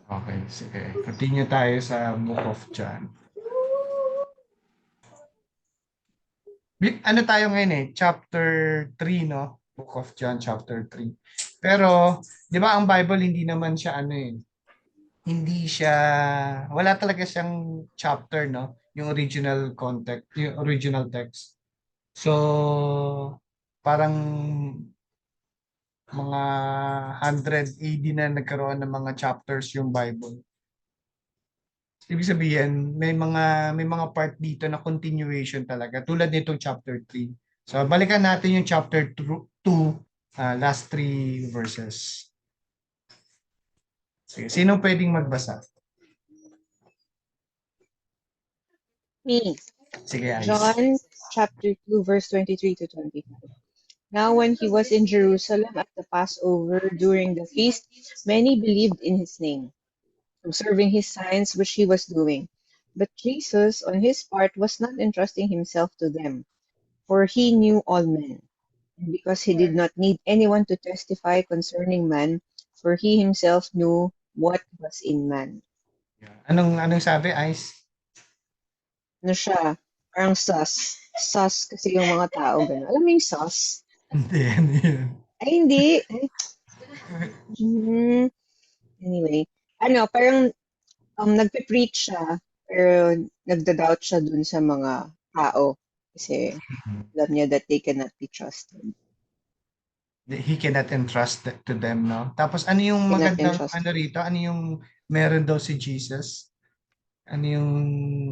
Okay, sige. Continue tayo sa Book of John. Ano tayo ngayon eh? Chapter 3, no? Book of John, chapter 3. Pero, di ba ang Bible hindi naman siya ano eh, hindi siya, wala talaga siyang chapter, no? Yung original context, yung original text. So, parang mga 100 AD na nagkaroon ng mga chapters yung Bible. Ibig sabihin, may mga part dito na continuation talaga tulad nitong chapter 3. So, balikan natin yung chapter 2, last 3 verses. Sige, sino pwedeng magbasa? Me. Sige, Ice. John chapter 2, verse 23 to 25. Now, when he was in Jerusalem at the Passover during the feast, many believed in his name, observing his signs which he was doing. But Jesus, on his part, was not entrusting himself to them, for he knew all men. And because he did not need anyone to testify concerning man, for he himself knew what was in man. Anong sabi, Ice? Ano siya? Parang sus. Sus kasi yung mga tao gano'n. Alam mo yung sus? Hindi, ano yun? Ay, hindi. Ay, anyway. Ano, parang nagpe-preach siya, pero nagda-doubt siya dun sa mga tao. Kasi alam niya that they cannot be trusted. He cannot entrust to them, no? Tapos ano yung Cannot magandang entrust. ano rito? Ano yung meron daw si Jesus? Ano yung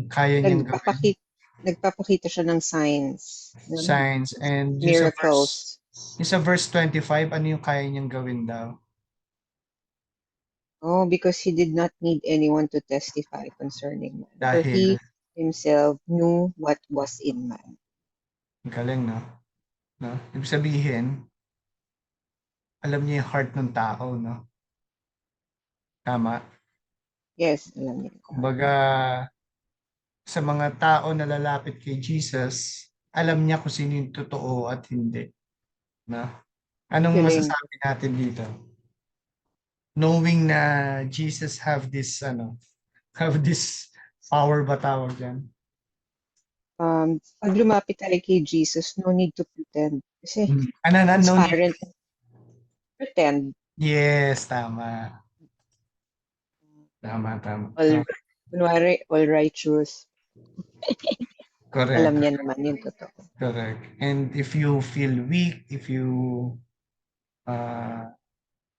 kaya niyang gawin? Nagpapakita siya ng signs, ng Signs. And miracles. yung sa verse 25, ano yung kaya niyang gawin daw? Oh, because he did not need anyone to testify concerning man. For Dahil, he himself knew what was in man. ang galing, no? No? Ibig sabihin, alam niya yung heart ng tao, no? Tama. Yes, alam niya. Kumbaga, sa mga tao na lalapit kay Jesus, alam niya kung sino yung totoo at hindi. No? Anong Galing. masasabi natin dito? Knowing na Jesus have this power ba tawag dyan? Pag lumapit tayo kay Jesus, no need to pretend. Kasi No need. transparent. Pretend. Yes, tama. Tama, tama. All, kunwari, all righteous. Alam Correct, niya naman yung totoo. correct. And if you feel weak, if you uh,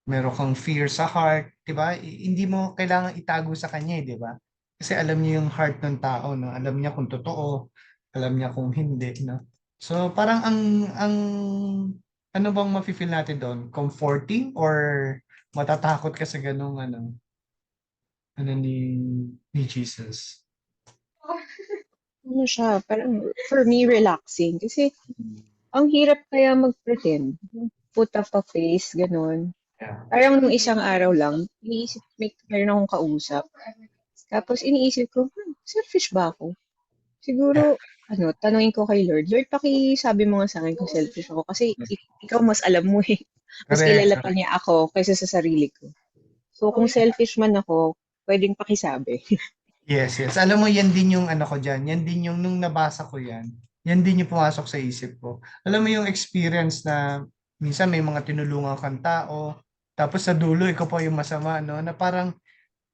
meron kang fear sa heart, 'di ba? Hindi mo kailangan itago sa kanya, 'di ba? Kasi alam niya yung heart ng tao, no? Alam niya kung totoo, alam niya kung hindi, no? So, parang ang ano bang mafe-feel natin doon? Comforting or matatakot ka sa ganung ano ni Jesus? Ano siya, parang for me, relaxing. Kasi ang hirap kaya mag-pretend. Put up a face, ganun. Yeah. Parang nung isang araw lang, meron akong kausap. Tapos iniisip ko, selfish ba ako? Yeah. Siguro, tanungin ko kay Lord, Lord, sabi mo nga sa akin kung selfish ako. Kasi ikaw mas alam mo eh. Mas Correct, kilala pa correct. niya ako kaysa sa sarili ko. So, kung selfish man ako, pwedeng pakisabi. Yes, yes. Alam mo, yan din yung ano ko dyan. Yan din yung nung nabasa ko yan. Yan din yung pumasok sa isip ko. Alam mo yung experience na minsan may mga tinulungan kang tao, tapos sa dulo, ikaw pa yung masama, no? Na parang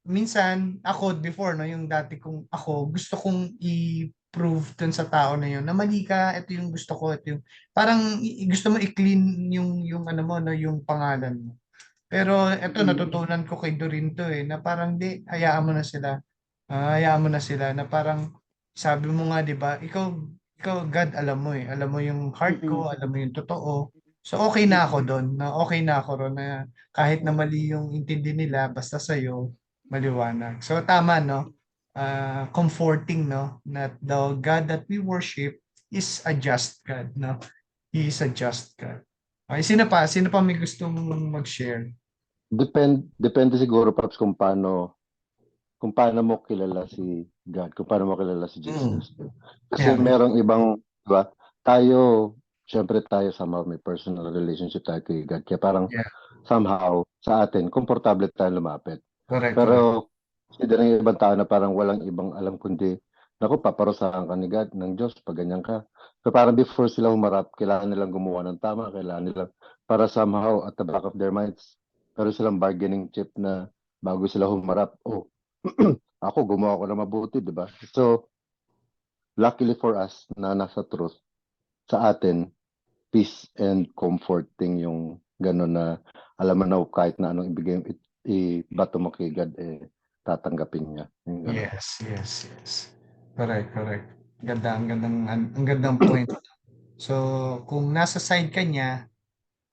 minsan, ako before, no? Yung dati kong ako, gusto kong i-prove dun sa tao na yun, na mali ka, ito yung gusto ko, ito yung, parang gusto mo i-clean yung ano mo, no? Yung pangalan mo. Pero ito, natutunan ko kay Dorinto na parang di, hayaan mo na sila. Hayaan mo na sila na parang sabi mo nga 'di ba, ikaw God alam mo alam mo yung heart Mm-mm. ko, alam mo yung totoo. So okay na ako doon, na okay na ako ron na kahit na mali yung intindi nila basta sa maliwanag. So tama no. Comforting no that the God that we worship is a just God no. He is a just God. Okay, sino pa? Sino pa may gustong mag-share? Depende siguro perhaps kung paano mo kilala si God, kung paano mo kilala si Mm. Jesus. Kasi Yeah. merong ibang, di ba? Syempre tayo somehow may personal relationship tayo kay God. Kaya parang Yeah. somehow sa atin, komportable tayo lumapit. Correct, correct. Pero consider ng ibang tao na parang walang ibang alam kundi, naku, paparusahan ka ni God, ng Diyos, pag ganyan ka. So parang before sila humarap, kailangan nilang gumawa ng tama, kailangan nilang, para somehow at the back of their minds, pero silang bargaining chip na bago sila humarap, oh, ako gumawa ko na mabuti, di ba? So, luckily for us na nasa truth, sa atin, peace and comforting yung gano'n na alam mo na kahit na anong ibigay, ibato mo kay God, tatanggapin niya. Yung gano'n. Yes, yes, yes. Correct, correct. Ganda, ang gandang point. So, kung nasa side ka niya,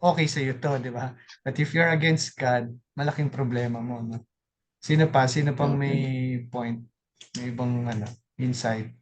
okay sa iyo to, di ba? But if you're against God, malaking problema mo, no? Sino pa? Sino pang may point? May ibang insight?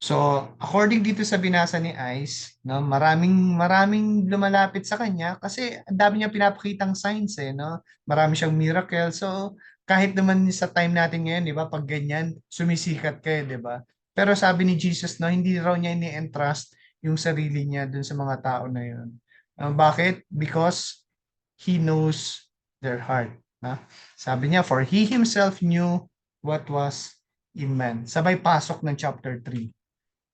So, according dito sa binasa ni Ice, no, maraming lumalapit sa kanya kasi ang dami niyang pinapakitang signs no. Marami siyang miracle. So, kahit naman sa time natin ngayon, 'di ba, pag ganyan, sumisikat kayo, 'di ba? Pero sabi ni Jesus, no, hindi raw niya ini-entrust yung sarili niya dun sa mga tao na 'yon. Bakit? Because he knows their heart, no? Sabi niya, for he himself knew what was in man. Sabay pasok ng chapter 3.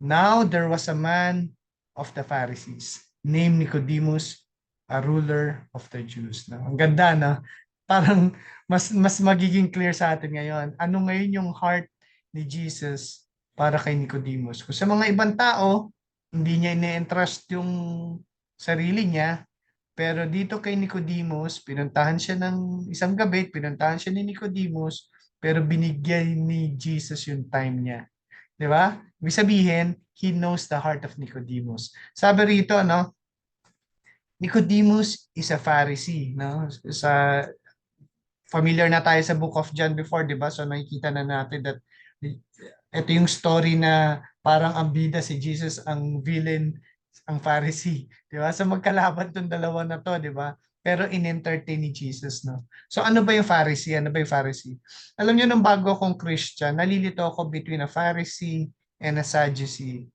Now there was a man of the Pharisees named Nicodemus, a ruler of the Jews. No? Ang ganda, no? Parang mas magiging clear sa atin ngayon. Ano ngayon yung heart ni Jesus para kay Nicodemus? Kung sa mga ibang tao, hindi niya ine-entrust yung sarili niya, pero dito kay Nicodemus, pinuntahan siya ng isang gabi, pinuntahan siya ni Nicodemus, pero binigyan ni Jesus yung time niya. 'Di ba? Ibig sabihin, he knows the heart of Nicodemus. Sabi rito, no, Nicodemus is a Pharisee, no? Sa familiar na tayo sa Book of John before, 'di ba? So nakikita na natin that ito yung story na parang ang bida si Jesus, ang villain ang Pharisee, 'di ba? So magkalaban tong dalawa na to, 'di ba? Pero in-entertain ni Jesus, no? So ano ba yung Pharisee? Ano ba yung Pharisee? Alam niyo nung bago akong Christian, nalilito ako between a Pharisee and a Sadducee.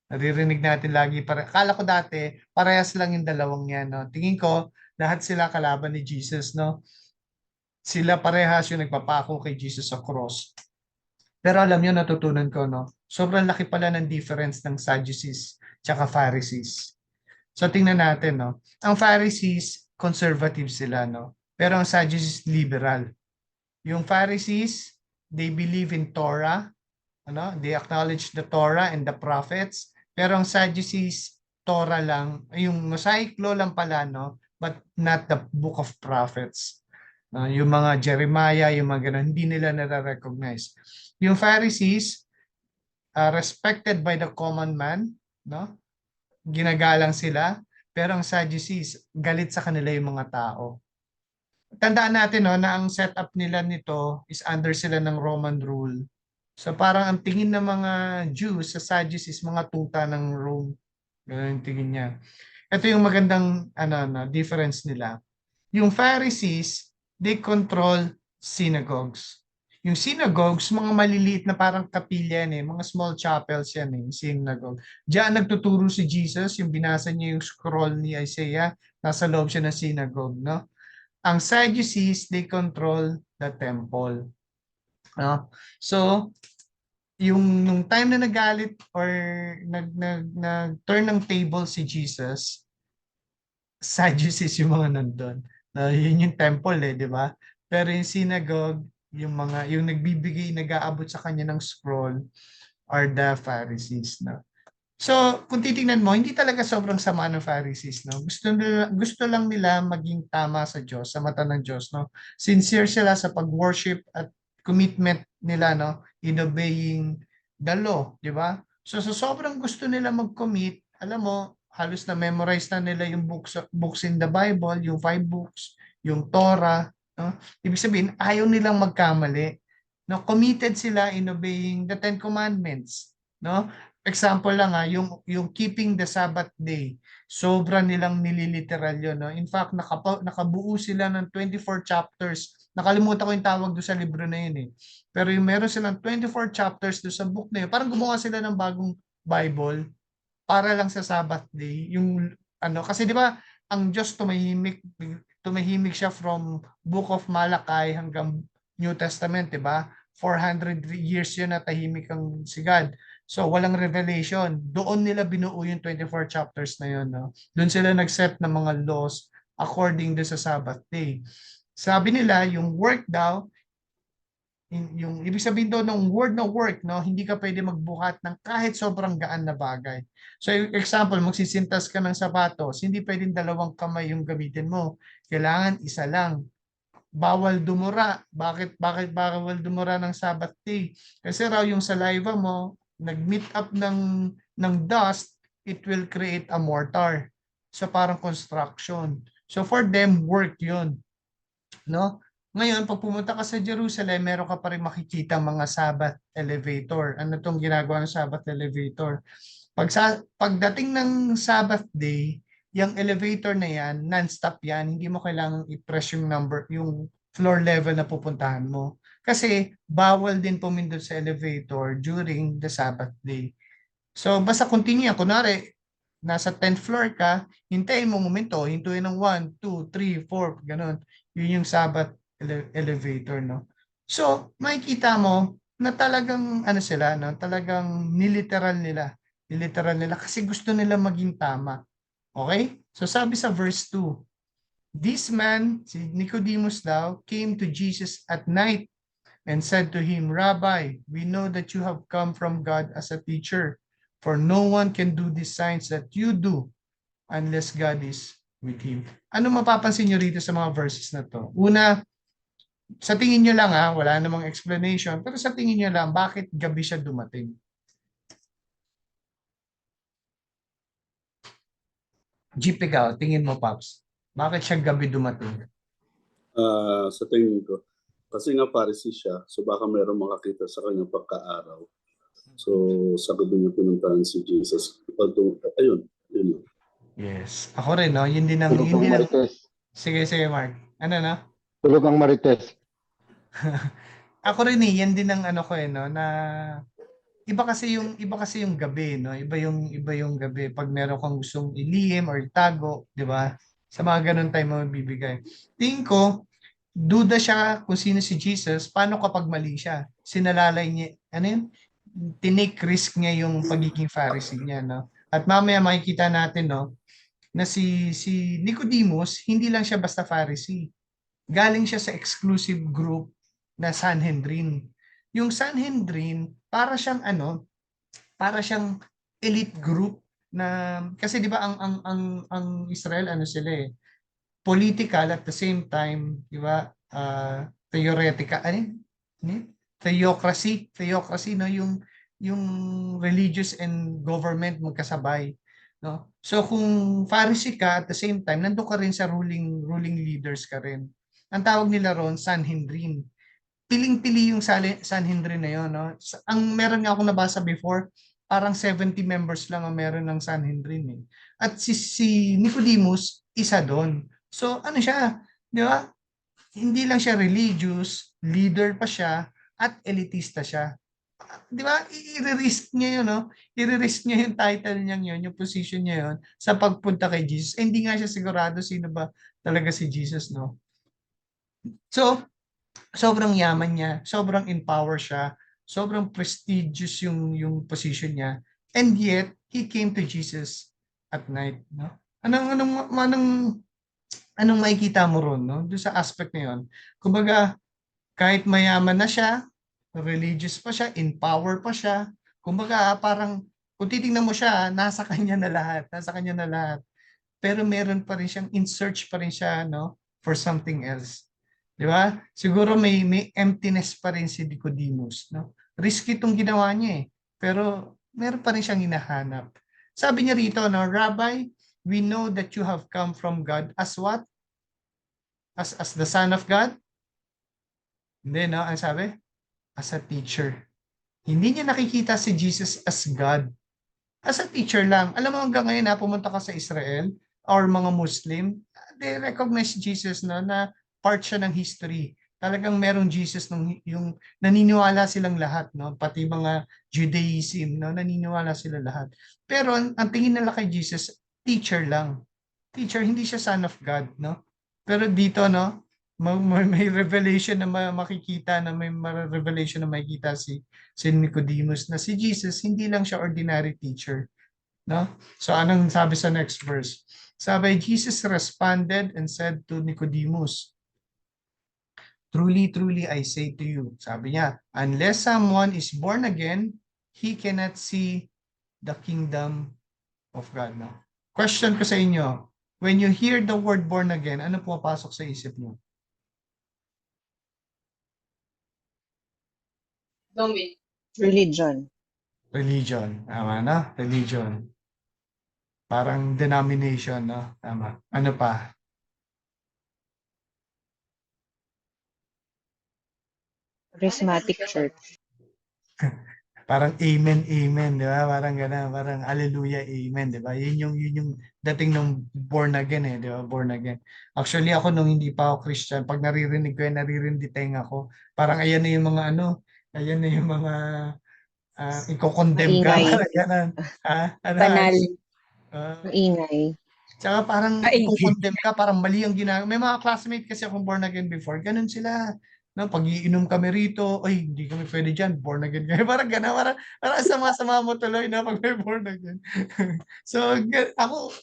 Naririnig natin lagi, akala ko dati, parehas lang yung dalawang yan, no? Tingin ko, lahat sila kalaban ni Jesus, no? Sila parehas yung nagpapako kay Jesus sa cross. Pero alam niyo, natutunan ko, no? Sobrang laki pala ng difference ng Sadducees tsaka Pharisees. So tingnan natin, no? Ang Pharisees, conservative sila, no? Pero ang Sadducees, liberal. Yung Pharisees, they believe in Torah, they acknowledge the Torah and the prophets. Pero ang Sadducees, Torah lang, yung Mosaic law lang pala, no? But not the book of prophets. Yung mga Jeremiah, yung mga ganun, hindi nila nare-recognize. Yung Pharisees, respected by the common man, no? Ginagalang sila, pero ang Sadducees, galit sa kanila yung mga tao. Tandaan natin, no, na ang setup nila nito is under sila ng Roman rule. So parang ang tingin ng mga Jews sa Sadducees, mga tuta ng Rome. Ganun yung tingin niya. Ito yung magandang difference nila. Yung Pharisees, they control synagogues. Yung synagogues, mga maliliit na parang kapilya yan mga small chapels yan synagogue. Diyan nagtuturo si Jesus, yung binasa niya yung scroll ni Isaiah, nasa loob siya ng synagogue, no? Ang Sadducees, they control the temple. No? So, yung nung time na nagalit or nag-turn ng table si Jesus, Sadducees yung mga nandun. Yun yung temple di ba? Pero yung synagogue, yung nagbibigay, nag-aabot sa kanya ng scroll are the Pharisees, no? So, kung titingnan mo, hindi talaga sobrang sama ng Pharisees, no? Gusto lang nila maging tama sa Diyos, sa mata ng Diyos, no? Sincere sila sa pag-worship at commitment nila, no? In obeying the law, di ba? So, sobrang gusto nila mag-commit, alam mo, halos na memorize na nila yung books in the Bible, yung 5 books, yung Torah, no? Ibig sabihin, ayaw nilang magkamali. No, committed sila in obeying the 10 commandments, no? Example lang yung keeping the Sabbath day. Sobra nilang nililiteral yun, no? In fact, nakabuo sila ng 24 chapters. Nakalimutan ko yung tawag doon sa libro na yun Pero yung meron silang 24 chapters doon sa book na yun. Parang gumawa sila ng bagong Bible. para lang sa Sabbath day, yung ano, kasi di ba ang Diyos tumahimik siya from Book of Malachi hanggang New Testament, di ba? 400 years yun na tahimik ang si God. So walang revelation. Doon nila binuo yung 24 chapters na yun, no? Doon sila nag-set ng mga laws according do sa Sabbath day. Sabi nila, yung work daw, yung ibig sabihin daw ng word na work, no, hindi ka pwede magbuhat ng kahit sobrang gaan na bagay. So example, magsisintas ka ng sapatos, hindi pwedeng dalawang kamay yung gamitin mo. Kailangan isa lang. Bawal dumura. Bakit bawal dumura ng Sabbath day? Kasi raw yung saliva mo nag-meet up ng dust, it will create a mortar. So parang construction. So for them, work 'yun, no? Ngayon, pag pumunta ka sa Jerusalem, meron ka pa rin makikita mga Sabbath elevator. Ano tong ginagawa ng Sabbath elevator? Pagdating ng Sabbath day, yung elevator na yan, non-stop yan, hindi mo kailangang i-press yung number, yung floor level na pupuntahan mo. Kasi bawal din pumindot sa elevator during the Sabbath day. So basta continue yan. Kunwari, nasa 10th floor ka, hintayin mo momento, hintuin ng 1, 2, 3, 4, ganun. Yun yung Sabbath elevator, no? So, makikita mo na talagang ano sila, no? Talagang niliteral nila kasi gusto nila maging tama. Okay? So sabi sa verse 2, this man, si Nicodemus daw, came to Jesus at night and said to him, Rabbi, we know that you have come from God as a teacher, for no one can do these signs that you do unless God is with him. Ano mapapansin nyo rito sa mga verses na to? Una, sa tingin nyo lang wala namang explanation, pero sa tingin nyo lang, bakit gabi siya dumating? Jeep, ikaw, tingin mo, Pops. Bakit siya gabi dumating? Sa tingin ko, kasi nga Pharisee siya, so baka mayroong makakita sa kanyang pagkaaraw. So, sa gabi niya pinuntahan si Jesus. Ayun, yun. Yes. Ako rin, no? Yun din ang... Tulog ang Marites. Sige, Mark. Ano, no? Tulog ang Marites. Ako rin yan din ang ano ko no, na iba kasi yung gabi, no? Iba yung gabi pag meron kang gustong ilihim or itago, 'di ba? Sa mga ganun time mo bibigay. Tingin ko, duda siya kung sino si Jesus, paano kapag mali siya? Sinalalay niya, ano yun? Tinake risk niya yung pagiging Pharisee niya, no? At mamaya makikita natin, no, na si Nicodemus, hindi lang siya basta Pharisee. Galing siya sa exclusive group na Sanhedrin. Yung Sanhedrin, para siyang elite group na kasi 'di ba ang Israel ano sila political at the same time, 'di ba? Theoretical theocracy no yung religious and government magkasabay, no? So kung Pharisee ka at the same time nandoon ka rin sa ruling leaders ka rin. Ang tawag nila ron Sanhedrin. Piling-pili yung Sanhedrin na yun, no? Ang meron nga akong nabasa before, parang 70 members lang ang meron ng Sanhedrin eh. At si Nicodemus, isa doon. So ano siya, di ba? Hindi lang siya religious, leader pa siya, at elitista siya. Di ba? I-risk niya yun, no? I-risk niya yung title niya yun, yung position niya yun, sa pagpunta kay Jesus. Eh, hindi nga siya sigurado sino ba talaga si Jesus, no? So, sobrang yaman niya, sobrang in power siya, sobrang prestigious yung position niya. And yet, he came to Jesus at night, no? Anong makikita mo ron, no? Doon sa aspect na yun. Kumbaga, kahit mayaman na siya, religious pa siya, in power pa siya, kumbaga, parang kung titingnan mo siya, nasa kanya na lahat, nasa kanya na lahat. Pero meron pa rin siyang in search pa rin siya, no, for something else. Di ba? Siguro may emptiness pa rin si Nicodemus, no? Risky itong ginawa niya pero meron pa rin siyang hinahanap. Sabi niya rito, no, Rabbi, we know that you have come from God as what? As the Son of God? Hindi, no? Ang sabi? As a teacher. Hindi niya nakikita si Jesus as God. As a teacher lang. Alam mo hanggang ngayon pumunta ka sa Israel or mga Muslim, they recognize Jesus na part siya ng history. Talagang merong Jesus nung yung naniniwala silang lahat, no? Pati mga Judaism, no? Naniniwala sila lahat. Pero ang tingin nila kay Jesus, teacher lang. Teacher, hindi siya son of God, no? Pero dito, no? May revelation na makikita na revelation na makikita si Nicodemus na si Jesus hindi lang siya ordinary teacher, no? So anong sabi sa next verse? Sabi, Jesus responded and said to Nicodemus, "Truly, truly, I say to you," sabi niya, "unless someone is born again, he cannot see the kingdom of God." No? Question ko sa inyo, when you hear the word born again, ano pumapasok sa isip niyo? Religion. Religion. Tama na? Religion. Parang denomination, no? Tama. Ano pa? Charismatic church. Parang amen, amen, di ba? Parang gano'n, parang hallelujah, amen, di ba? Yun yung dating ng born again eh, di ba? Born again. Actually ako nung hindi pa ako Christian, pag naririnig ko yan, naririndi tenga ko. Parang ayan na yung mga ano, ayan na yung mga iko-condemn ka, Maingay. parang gano'n. Ha? Ano, Banal. Ais? Ah, Maingay. Tsaka parang Ay, iko-condemn ka, parang mali ang ginagawa. May mga classmate kasi akong born again before, ganun sila. No, pag iinom kami rito, ay, hindi kami pwede dyan, born again kami. Parang gano'n, parang sama-sama mo tuloy na pag may born again. So, ako,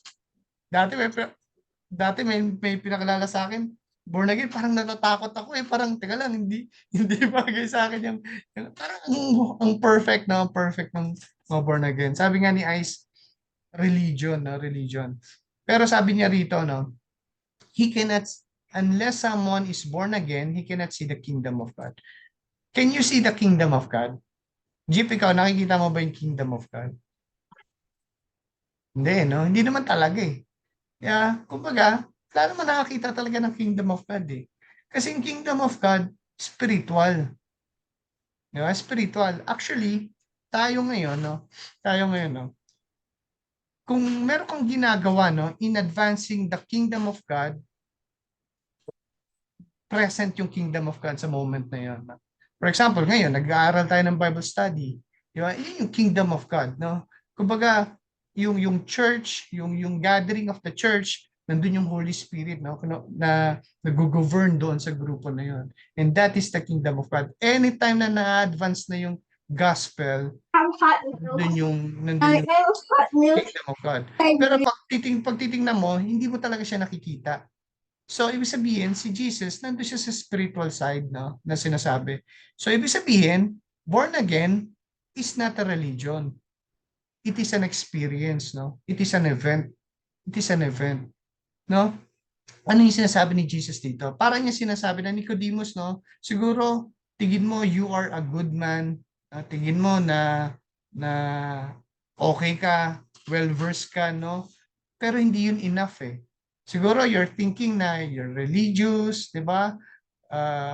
dati may pinakilala sa akin, born again, parang natatakot ako eh. Parang, teka lang, hindi bagay sa akin parang ang perfect, no? Ang perfect ng mga born again. Sabi nga ni Ice, religion, no? Religion. Pero sabi niya rito, no? He cannot, unless someone is born again, he cannot see the kingdom of God. Can you see the kingdom of God? Jeep, ikaw, nakikita mo ba yung kingdom of God? Hindi, no? Hindi naman talaga eh. Kaya, kumbaga, wala naman nakakita talaga ng kingdom of God eh. Kasi yung kingdom of God, spiritual. Di ba? Spiritual. Actually, tayo ngayon, no? Tayo ngayon, no? Kung meron kang ginagawa, no? In advancing the kingdom of God, present yung kingdom of God sa moment na yun. No? For example, ngayon, nag-aaral tayo ng Bible study. Di ba? Yun yung kingdom of God, no? Kumbaga, yung church, yung gathering of the church, nandun yung Holy Spirit, no? Na nag-govern doon sa grupo na yun. And that is the kingdom of God. Anytime na na-advance na yung gospel, nandun yung kingdom of God. Pero pag titingnan mo, hindi mo talaga siya nakikita. So, ibig sabihin, si Jesus, nandun siya sa spiritual side, no, na sinasabi. So, ibig sabihin, born again is not a religion. It is an experience, no? It is an event. It is an event, no? Ano yung sinasabi ni Jesus dito? Parang niya sinasabi na Nicodemus, no? Siguro, tingin mo, you are a good man. Tingin mo na okay ka, well-versed ka, no? Pero hindi yun enough eh. Siguro you're thinking na you're religious, 'di ba?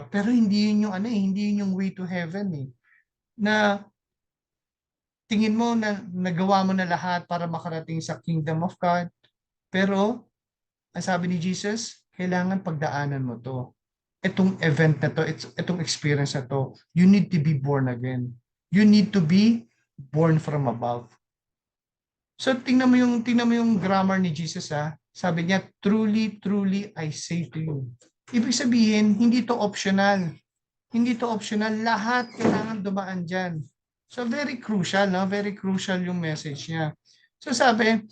Pero hindi yun yung ano eh, hindi yun yung way to heaven eh. Na tingin mo na nagawa mo na lahat para makarating sa kingdom of God, pero ang sabi ni Jesus, kailangan pagdaanan mo 'to. Itong event na 'to, itong experience na 'to, you need to be born again. You need to be born from above. So tingnan mo yung grammar ni Jesus ha. Sabi niya, truly, truly, I say to you. Ibig sabihin, hindi to optional. Hindi to optional. Lahat kailangan dumaan dyan. So very crucial, no? Very crucial yung message niya. So sabi,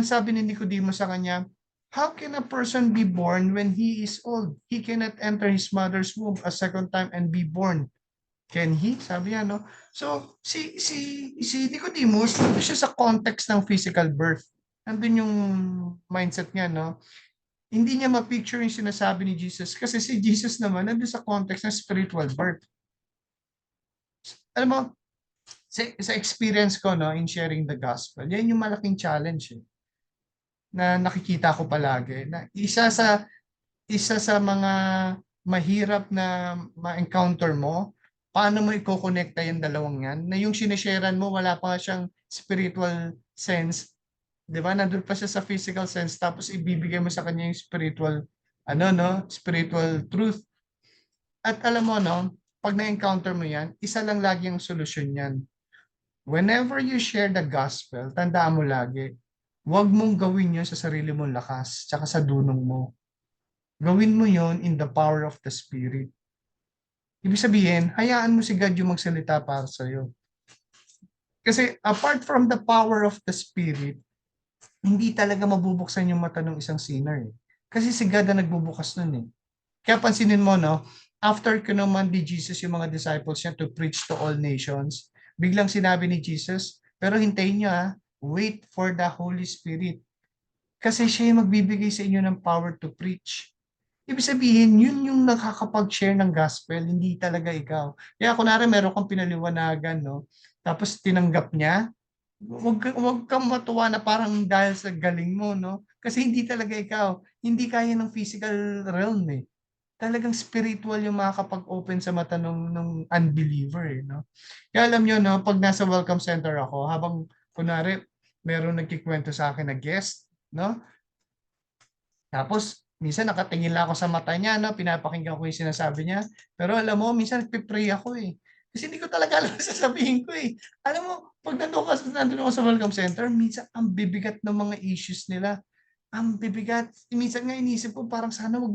sabi ni Nicodemus sa kanya, how can a person be born when he is old? He cannot enter his mother's womb a second time and be born. Can he? Sabi niya, no? So, si Nicodemus, nandun siya sa context ng physical birth. Nandun yung mindset niya, no? Hindi niya ma-picture yung sinasabi ni Jesus kasi si Jesus naman nandun sa context ng spiritual birth. Alam mo, sa experience ko, no, in sharing the gospel, yan yung malaking challenge na nakikita ko palagi. Na isa sa mga mahirap na ma-encounter mo, paano mo i-connecta yung dalawang yan, na yung sinesharean mo, wala pa siyang spiritual sense, di ba? Nandun pa siya sa physical sense, tapos ibibigay mo sa kanya yung spiritual, spiritual truth. At alam mo, no, pag na-encounter mo yan, isa lang lagi ang solusyon yan. Whenever you share the gospel, tandaan mo lagi, huwag mong gawin yun sa sarili mong lakas, tsaka sa dunong mo. Gawin mo yun in the power of the Spirit. Ibig sabihin, hayaan mo si God yung magsalita para sa'yo. Kasi apart from the power of the Spirit, hindi talaga mabubuksan yung mata ng isang sinner. Kasi si God ang nagbubukas nun eh. Kaya pansinin mo, no, after kinuman ni Jesus yung mga disciples niya to preach to all nations, biglang sinabi ni Jesus, pero hintayin niyo wait for the Holy Spirit. Kasi siya yung magbibigay sa inyo ng power to preach. Ibig sabihin, yun yung nakakapag-share ng gospel, hindi talaga ikaw. Kaya kunwari meron kang pinaliwanagan, no? Tapos tinanggap niya, wag kang matuwa na parang dahil sa galing mo, no? Kasi hindi talaga ikaw. Hindi kaya ng physical realm eh. Talagang spiritual yung makakapag-open sa mata ng unbeliever eh, no? Kaya alam nyo, no, pag nasa welcome center ako, habang kunwari meron nagkikwento sa akin na guest, no? Tapos, minsan nakatingin lang ako sa mata niya, no? Pinapakinggan ko yung sinasabi niya. Pero alam mo, minsan nagpipray ako eh. Kasi hindi ko talaga alam sasabihin ko eh. Alam mo, pag nandun ako sa welcome center, minsan ang bibigat ng mga issues nila. Ang bibigat. Minsan nga inisip ko, parang sana wag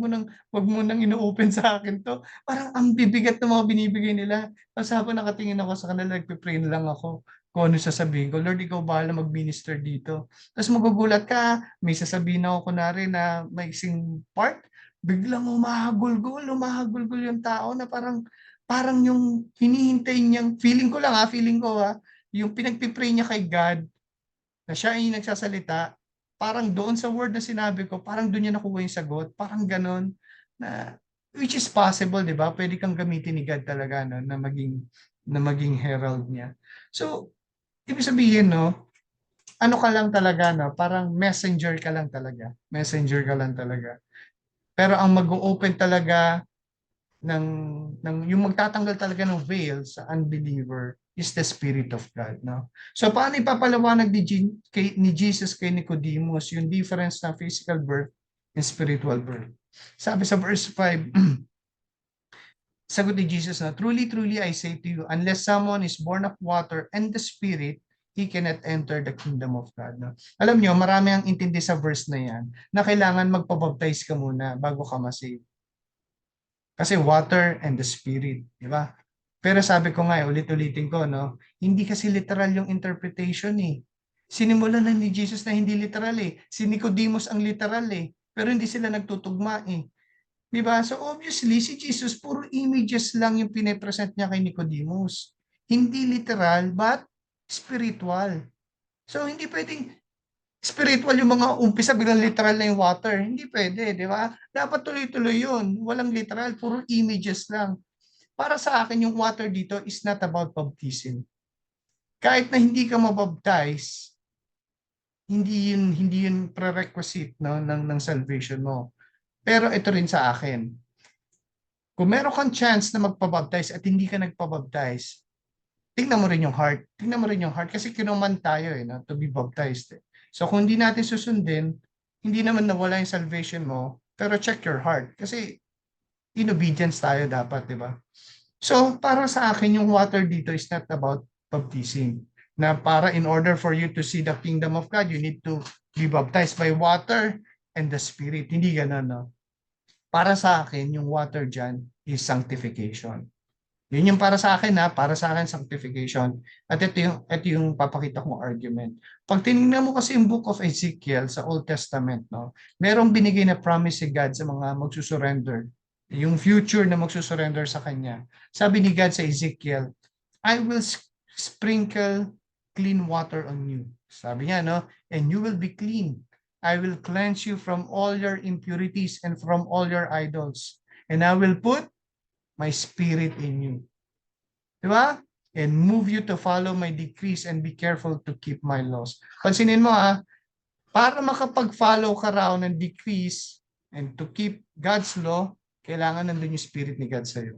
mo nang ino-open sa akin to. Parang ang bibigat ng mga binibigay nila. Tapos habang nakatingin ako sa kanila, nagpipray na lang ako kung ano sasabihin ko. Lord, ikaw bahala mag-minister dito. Tapos magugulat ka, may sasabihin ako kunwari na may sing part, biglang humahagulgol yung tao na parang yung hinihintay niyang, feeling ko yung pinagpipray niya kay God, na siya ay nagsasalita, parang doon sa word na sinabi ko, parang doon niya nakuha yung sagot, parang ganon, na, which is possible, di ba? Pwede kang gamitin ni God talaga, no, na maging herald niya. So, ibig sabihin, no, ano ka lang talaga, no? Parang messenger ka lang talaga. Messenger ka lang talaga. Pero ang mag-open talaga ng, yung magtatanggal talaga ng veil sa unbeliever is the Spirit of God, no? So, paano ipapaliwanag ni Jesus kay Nicodemus yung difference ng physical birth and spiritual birth? Sabi sa verse 5, sagot ni Jesus na, truly, truly, I say to you, unless someone is born of water and the Spirit, he cannot enter the kingdom of God. No? Alam nyo, marami ang intindi sa verse na yan na kailangan magpabaptize ka muna bago ka masave. Kasi water and the Spirit, di ba? Pero sabi ko nga, ulit-ulitin ko, no? Hindi kasi literal yung interpretation eh. Sinimulan na ni Jesus na hindi literal eh. Si Nicodemus ang literal eh. Pero hindi sila nagtutugma eh. Di ba? So obviously, si Jesus, puro images lang yung pinipresent niya kay Nicodemus. Hindi literal, but spiritual. So hindi pwedeng spiritual yung mga umpisa, bilang literal na yung water. Hindi pwede, di ba? Dapat tuloy-tuloy yun. Walang literal, puro images lang. Para sa akin, yung water dito is not about baptism. Kahit na hindi ka mabaptize, hindi yun prerequisite, no, ng salvation mo. Pero ito rin sa akin. Kung meron kang chance na magpabaptize at hindi ka nagpabaptize, tingnan mo rin yung heart. Tingnan mo rin yung heart kasi kinuman tayo no, to be baptized. So kung hindi natin susundin, hindi naman nawala yung salvation mo, pero check your heart. Kasi in obedience tayo dapat, di ba? So para sa akin, yung water dito is not about baptism. Na para in order for you to see the kingdom of God, you need to be baptized by water and the Spirit. Hindi ganun, no? Para sa akin, yung water dyan is sanctification. Yun yung para sa akin para sa akin sanctification. At ito yung papakita kong argument. Pag tinignan mo kasi yung book of Ezekiel sa Old Testament, no, merong binigay na promise si God sa mga magsusurrender. Yung future na magsusurrender sa Kanya. Sabi ni God sa Ezekiel, I will sprinkle clean water on you. Sabi niya, no, and you will be clean. I will cleanse you from all your impurities and from all your idols. And I will put my spirit in you. Di ba? And move you to follow my decrees and be careful to keep my laws. Pansinin mo para makapag-follow ka raw ng decrees and to keep God's law, kailangan nandun yung spirit ni God sa'yo.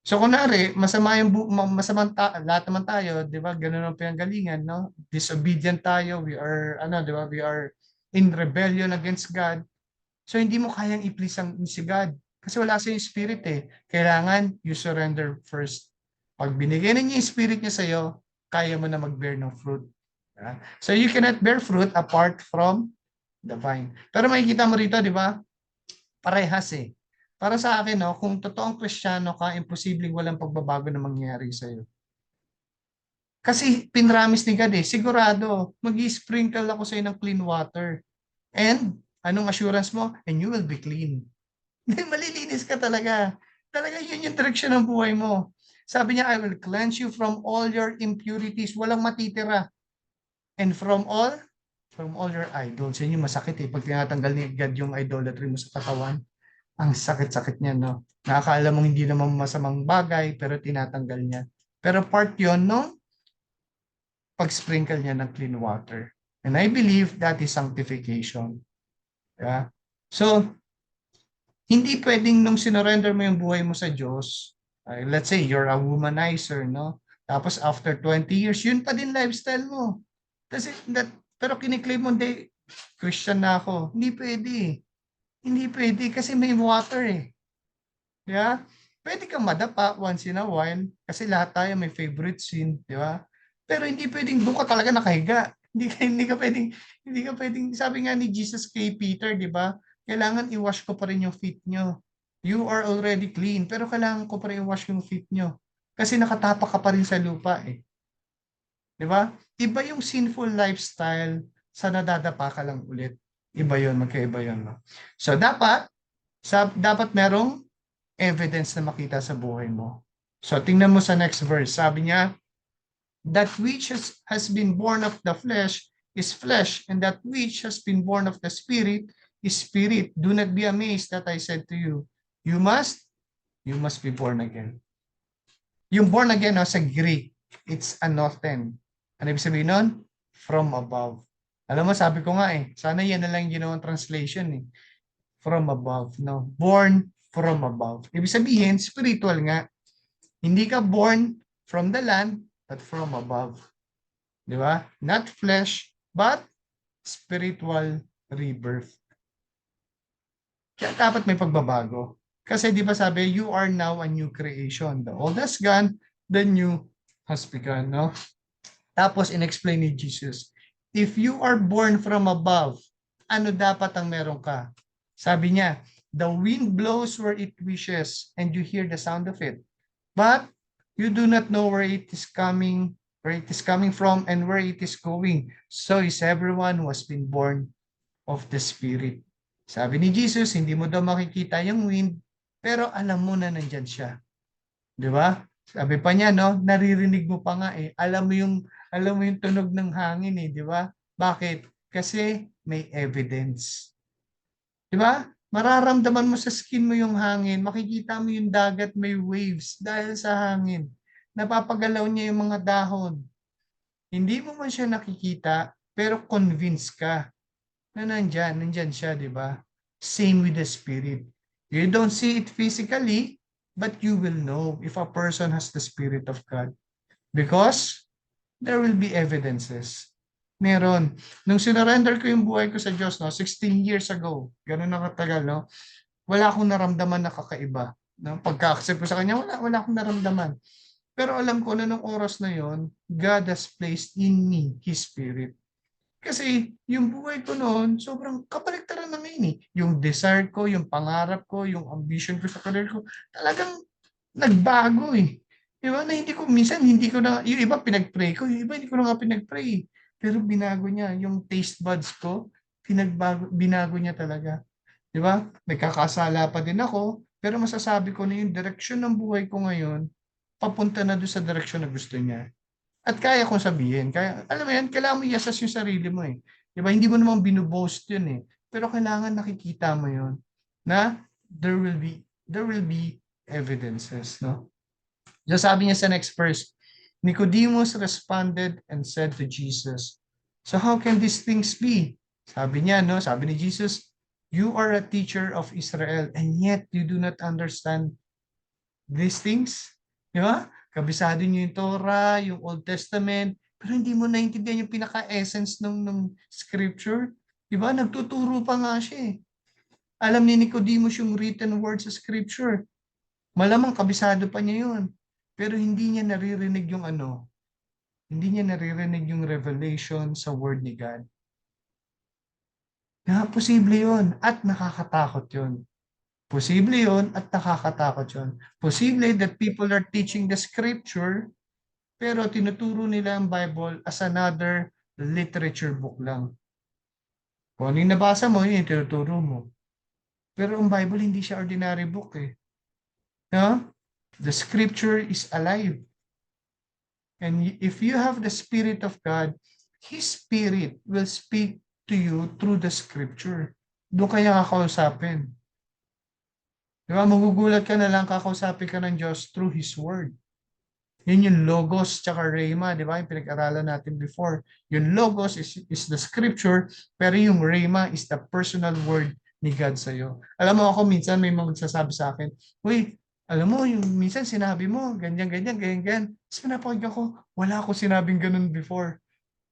So kunwari, lahat naman tayo, di ba? Ganun ang pinanggalingan, no? Disobedient tayo, we are, di ba? We are in rebellion against God. So hindi mo kayang i-please si God. Kasi wala sa yung spirit eh. Kailangan you surrender first. Pag binigay na niya yung spirit niya sa'yo, kaya mo na mag-bear ng fruit. So you cannot bear fruit apart from the vine. Pero makikita mo rito, di ba? Parehas eh. Para sa akin, no, kung totoong Kristiyano ka, imposibleng walang pagbabago na mangyayari sa'yo. Kasi pinramis ni God eh, sigurado, mag-sprinkle ako sa'yo ng clean water. And, anong assurance mo? And you will be clean. Malilinis ka talaga. Talaga yun yung direction ng buhay mo. Sabi niya, I will cleanse you from all your impurities. Walang matitira. And from all your idols. Yun yung masakit eh. Pag tinatanggal ni God yung idolatry mo sa katawan, ang sakit-sakit niya, no? Nakakala mong hindi naman masamang bagay, pero tinatanggal niya. Pero part yon no? Pag-sprinkle niya ng clean water. And I believe that is sanctification. Yeah? So, hindi pwedeng nung sinurrender mo yung buhay mo sa Diyos, let's say you're a womanizer, no? Tapos after 20 years, yun pa din lifestyle mo. Pero kiniklaim mo, hindi, Christian na ako. Hindi pwede. Hindi pwede kasi may water eh. Yeah? Pwede kang madapa once in a while kasi lahat tayo may favorite sin, di ba? Pero hindi pwedeng doon ka talaga nakahiga. Hindi ka pwedeng, sabi nga ni Jesus kay Peter, di ba? Kailangan i-wash ko pa rin yung feet nyo. You are already clean, pero kailangan ko pa rin i-wash yung feet nyo. Kasi nakatapak ka pa rin sa lupa eh. Di ba? Iba yung sinful lifestyle sa nadadapa ka lang ulit. Iba yun, magkaiba yun. No? So dapat merong evidence na makita sa buhay mo. So tingnan mo sa next verse. Sabi niya, that which has been born of the flesh is flesh, and that which has been born of the spirit is spirit. Do not be amazed that I said to you, you must be born again. Yung born again, no, sa Greek, it's anothen. Ano ibig sabihin nun? From above. Alam mo, sabi ko nga eh, sana yan na lang yung ginawang translation eh. From above, no? Born from above. Ibig sabihin, spiritual nga. Hindi ka born from the land, but from above. Di ba? Not flesh, but spiritual rebirth. Kaya dapat may pagbabago. Kasi di ba sabi, you are now a new creation. The old has gone, the new has begun. No? Tapos in-explain ni Jesus, if you are born from above, ano dapat ang meron ka? Sabi niya, the wind blows where it wishes and you hear the sound of it. But you do not know where it is coming from and where it is going. So is everyone who has been born of the Spirit. Sabi ni Jesus, hindi mo daw makikita yung wind, pero alam mo na nandyan siya. Di ba? Sabi pa niya, no, naririnig mo pa nga eh. Alam mo yung tunog ng hangin eh, di ba? Bakit? Kasi may evidence. Di ba? Mararamdaman mo sa skin mo yung hangin, makikita mo yung dagat may waves dahil sa hangin. Napapagalaw niya yung mga dahon. Hindi mo man siya nakikita, pero convinced ka na nandyan siya, di ba? Same with the Spirit. You don't see it physically, but you will know if a person has the Spirit of God. Because there will be evidences. Meron. Nung sinurrender ko yung buhay ko sa Diyos, no, 16 years ago, ganun na katagal, no, wala akong naramdaman na kakaiba. No? Pagka-accept ko sa Kanya, wala akong naramdaman. Pero alam ko na nung oras na yon, God has placed in me His Spirit. Kasi yung buhay ko noon, sobrang kabaliktaran na ngayon eh. Yung desire ko, yung pangarap ko, yung ambition ko sa career ko, talagang nagbago eh. Diba? Na hindi ko na, yung iba pinag-pray ko, yung iba hindi ko na nga pinag-pray. Pero binago niya, yung taste buds ko, binago niya talaga. Diba? May kakasala pa din ako, pero masasabi ko na yung direksyon ng buhay ko ngayon, papunta na doon sa direksyon na gusto niya. At kaya kong sabihin, alam mo yan, kailangan mo i-assess yung sarili mo eh. Diba? Hindi mo namang binuboast yun eh. Pero kailangan nakikita mo yun na there will be evidences, no? So sabi niya sa next verse, Nicodemus responded and said to Jesus, so how can these things be? Sabi niya, no? Sabi ni Jesus, you are a teacher of Israel and yet you do not understand these things. Di ba? Kabisado niyo yung Torah, yung Old Testament, pero hindi mo naintindihan yung pinaka-essence ng scripture. Di ba? Nagtuturo pa nga siya eh. Alam ni Nicodemus yung written word sa scripture. Malamang kabisado pa niya yun. Pero hindi niya naririnig yung ano, hindi niya naririnig yung revelation sa word ni God. Posible yun at nakakatakot yun. Posible yun at nakakatakot yun. Posible that people are teaching the scripture pero tinuturo nila ang Bible as another literature book lang. Kung ano yung nabasa mo, yun yung tinuturo mo. Pero ang Bible hindi siya ordinary book eh. No? The scripture is alive. And if you have the Spirit of God, His Spirit will speak to you through the scripture. Doon kaya kakausapin. Di ba? Magugulat ka na lang kakausapin ka ng Diyos through His Word. Yun yung Logos tsaka Rhema, di ba? Yung pinag-aralan natin before. Yung Logos is the scripture, pero yung Rhema is the personal word ni God sa'yo. Alam mo ako, minsan may mga magsasabi sa akin, uy, alam mo, yung minsan sinabi mo, ganyan, ganyan, ganyan, ganyan. Tapos pinapakinggan ko, wala ako sinabing ganun before.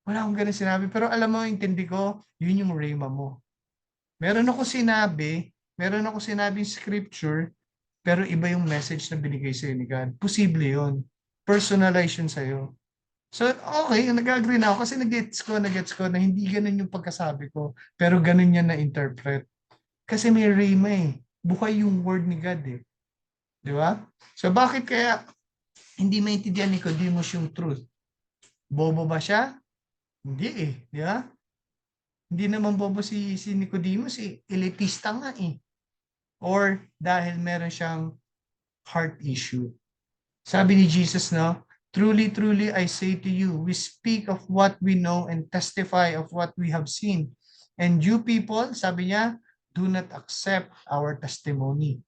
Wala akong ganun sinabi. Pero alam mo, intindi ko, yun yung Rhema mo. Meron ako sinabing scripture, pero iba yung message na binigay sa'yo ni God. Posible yun. Personalize yun sa'yo. So, okay, nag-agree na ako kasi nag-gets ko na hindi ganun yung pagkasabi ko, pero ganun yan na-interpret. Kasi may rhema eh. Buhay yung word ni God eh. Di ba? So, bakit kaya hindi maintindihan ni Nicodemus yung truth? Bobo ba siya? Hindi eh. Di ba? Hindi naman bobo si Nicodemus eh. Elitista nga eh. Or dahil meron siyang heart issue. Sabi ni Jesus, no? Truly, truly, I say to you, we speak of what we know and testify of what we have seen. And you people, sabi niya, do not accept our testimony.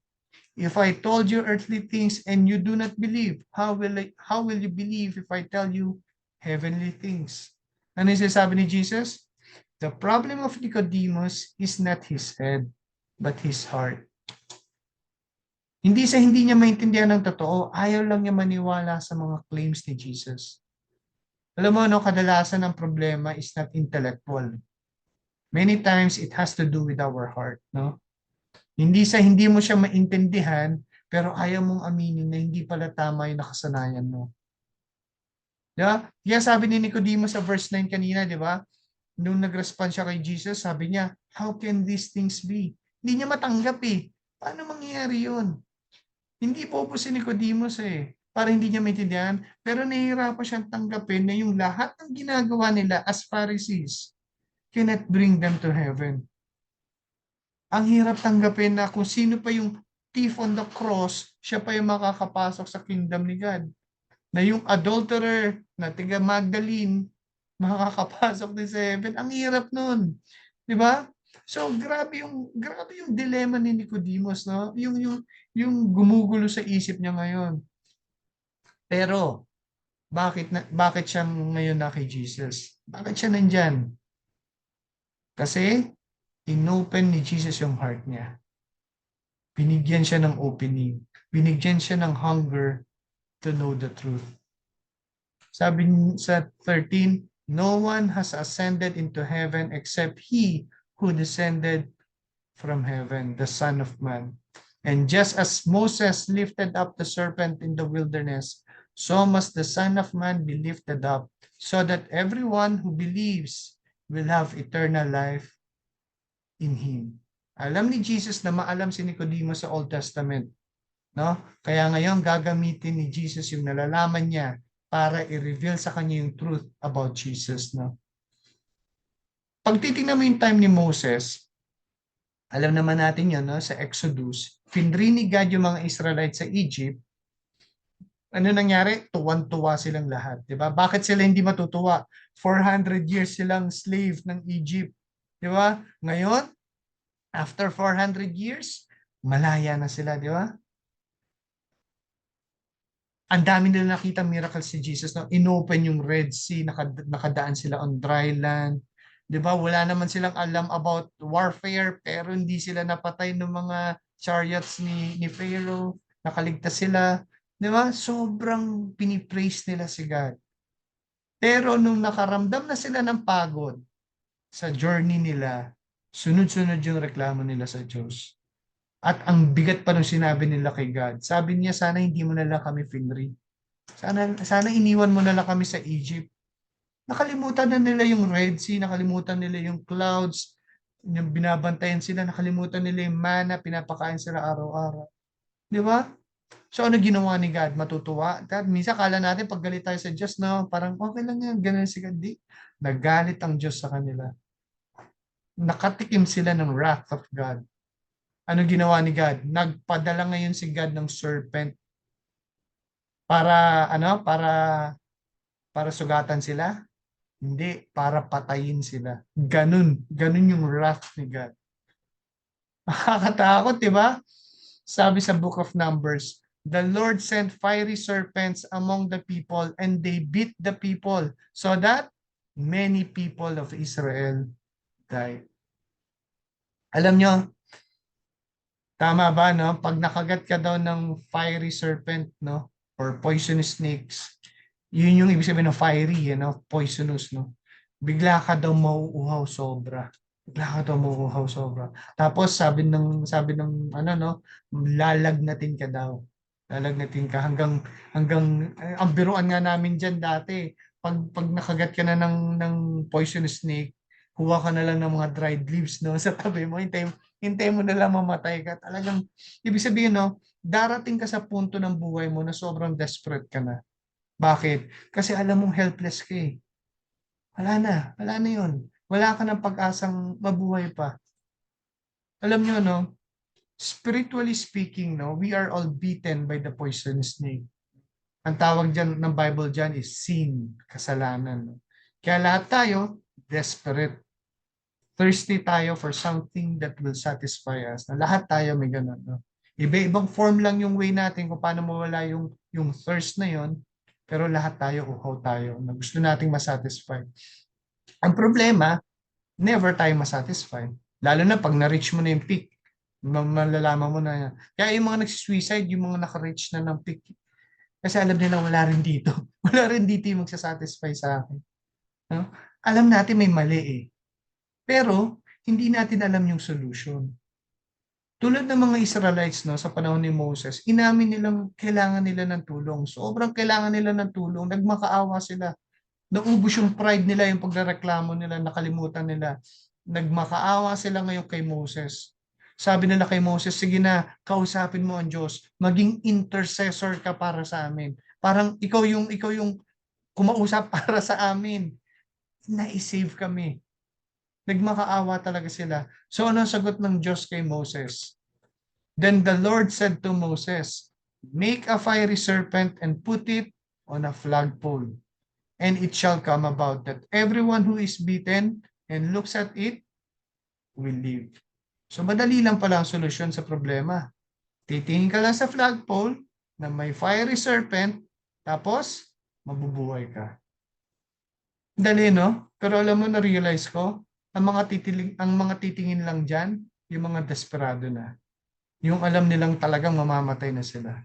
If I told you earthly things and you do not believe, how will you believe if I tell you heavenly things? Ano yung sabi ni Jesus? The problem of Nicodemus is not his head, but his heart. Hindi niya maintindihan ng totoo, ayaw lang niya maniwala sa mga claims ni Jesus. Alam mo, no, kadalasan ng problema is not intellectual. Many times it has to do with our heart, no? Hindi mo siya maintindihan, pero ayaw mong aminin na hindi pala tama yung nakasanayan mo. Diba? Kaya sabi ni Nicodemus sa verse 9 kanina, di ba? Nung nag-respond siya kay Jesus, sabi niya, how can these things be? Hindi niya matanggap eh. Paano mangyayari yun? Hindi po si Nicodemus eh. Para hindi niya maintindihan. Pero nahihirapan siyang tanggapin na yung lahat ng ginagawa nila as Pharisees cannot bring them to heaven. Ang hirap tanggapin na kung sino pa yung thief on the cross, siya pa yung makakapasok sa kingdom ni God. Na yung adulterer na tiga Magdalene, makakapasok din sa heaven. Ang hirap nun. Di ba? So grabe yung dilemma ni Nicodemus, no? Yung gumugulo sa isip niya ngayon. Pero bakit siya ngayon na kay Jesus? Bakit siya nandyan? Kasi inopen ni Jesus yung heart niya. Binigyan siya ng opening. Binigyan siya ng hunger to know the truth. Sabi sa 13, no one has ascended into heaven except he who descended from heaven, the Son of Man. And just as Moses lifted up the serpent in the wilderness, so must the Son of Man be lifted up, so that everyone who believes will have eternal life in Him. Alam ni Jesus na maalam si Nicodemus sa Old Testament. No? Kaya ngayon gagamitin ni Jesus yung nalalaman niya para i-reveal sa kanya yung truth about Jesus. No? Pag titingnan mo yung time ni Moses, alam naman natin yun, no? Sa Exodus, finri ni God yung mga Israelites sa Egypt. Ano nangyari? Tuwan-tuwa silang lahat. Diba? Bakit sila hindi matutuwa? 400 years silang slave ng Egypt. Diba? Ngayon, after 400 years, malaya na sila. Diba? Ang dami nila nakita miracle si Jesus. No? Inopen yung Red Sea, nakadaan sila on dry land. 'Di ba? Wala naman silang alam about warfare, pero hindi sila napatay ng mga chariots ni Pharaoh. Nakaligtas sila. 'Di ba? Sobrang pinipraise nila si God. Pero nung nakaramdam na sila ng pagod sa journey nila, Sunod-sunod yung reklamo nila sa Diyos. At ang bigat pa nung sinabi nila kay God. Sabi niya, sana hindi mo na lang kami finri. Sana iniwan mo na lang kami sa Egypt. Nakalimutan na nila yung Red Sea, nakalimutan nila yung clouds, yung binabantayan sila, nakalimutan nila yung manna, pinapakain sila araw-araw. Di ba? So ano ginawa ni God? Matutuwa? Minsan kala natin pag galit tayo sa Diyos, no? Parang okay lang yan, ganun si God. Di. Nagalit ang Diyos sa kanila. Nakatikim sila ng wrath of God. Ano ginawa ni God? Nagpadala ngayon si God ng serpent para para sugatan sila? Hindi, para patayin sila. Ganun yung wrath ni God. Nakakatakot, di ba? Sabi sa Book of Numbers, the Lord sent fiery serpents among the people and they beat the people so that many people of Israel died. Alam nyo, tama ba, no? Pag nakagat ka daw ng fiery serpent, no? Or poisonous snakes, yun yung ibig sabihin ng fiery, poisonous, no? Bigla ka daw mauuhaw sobra. Bigla ka daw mauuhaw sobra. Tapos sabi ng ano, no? Lalagnatin ka daw. Lalagnatin ka hanggang ang biruan nga namin diyan dati. Pag nakagat ka na ng poisonous snake, kuha ka na lang ng mga dried leaves, no, sa tabi mo. Hintay mo na lang mamatay ka. Talagang, ibig sabihin, no, darating ka sa punto ng buhay mo na sobrang desperate ka na. Bakit? Kasi alam mong helpless ka eh. Wala na yun. Wala ka ng pag-asang mabuhay pa. Alam nyo, no, spiritually speaking, no, we are all beaten by the poisonous snake. Ang tawag dyan ng Bible dyan is sin, kasalanan. No? Kaya lahat tayo, desperate. Thirsty tayo for something that will satisfy us. Na lahat tayo may ganun. No? Iba-ibang form lang yung way natin kung paano mawala yung thirst na yon. Pero lahat tayo, uhaw tayo. Na gusto nating masatisfy. Ang problema, never tayo masatisfy. Lalo na pag na-reach mo na yung peak. Malalaman mo na. Kaya yung mga nagsuicide, yung mga naka-reach na ng peak. Kasi alam nila wala rin dito. Wala rin dito yung magsasatisfy sa akin. No? Alam natin may mali eh. Pero, hindi natin alam yung solution. Tulad ng mga Israelites, no, sa panahon ni Moses, inamin nilang kailangan nila ng tulong. Sobrang kailangan nila ng tulong. Nagmakaawa sila. Naubos yung pride nila, yung pagrereklamo nila, nakalimutan nila. Nagmakaawa sila ngayon kay Moses. Sabi nila kay Moses, sige na, kausapin mo ang Diyos. Maging intercessor ka para sa amin. Parang ikaw yung kumausap para sa amin. Na-save kami. Nagmakaawa talaga sila. So ano ang sagot ng Diyos kay Moses? Then the Lord said to Moses, make a fiery serpent and put it on a flagpole. And it shall come about that everyone who is beaten and looks at it will live. So madali lang pala ang solusyon sa problema. Titingin ka lang sa flagpole na may fiery serpent, tapos mabubuhay ka. Dali, no? Pero alam mo, na-realize ko, ang mga titingin lang dyan, yung mga desperado na. Yung alam nilang talagang mamamatay na sila.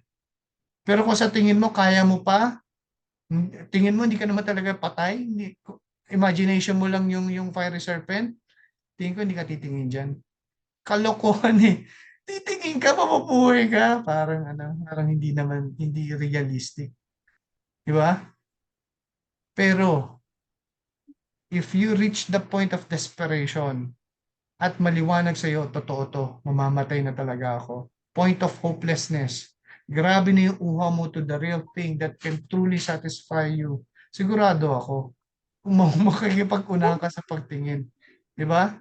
Pero kung sa tingin mo, kaya mo pa, tingin mo hindi ka naman talaga patay, imagination mo lang yung fiery serpent, tingin ko hindi ka titingin dyan. Kalokohan eh. Titingin ka, mabubuhay ka. Parang hindi realistic. Di ba? Pero, if you reach the point of desperation at maliwanag sa'yo, totoo to, mamamatay na talaga ako. Point of hopelessness. Grabe na yung uha mo to the real thing that can truly satisfy you. Sigurado ako, makikipag-unahan ka sa pagtingin. Di ba?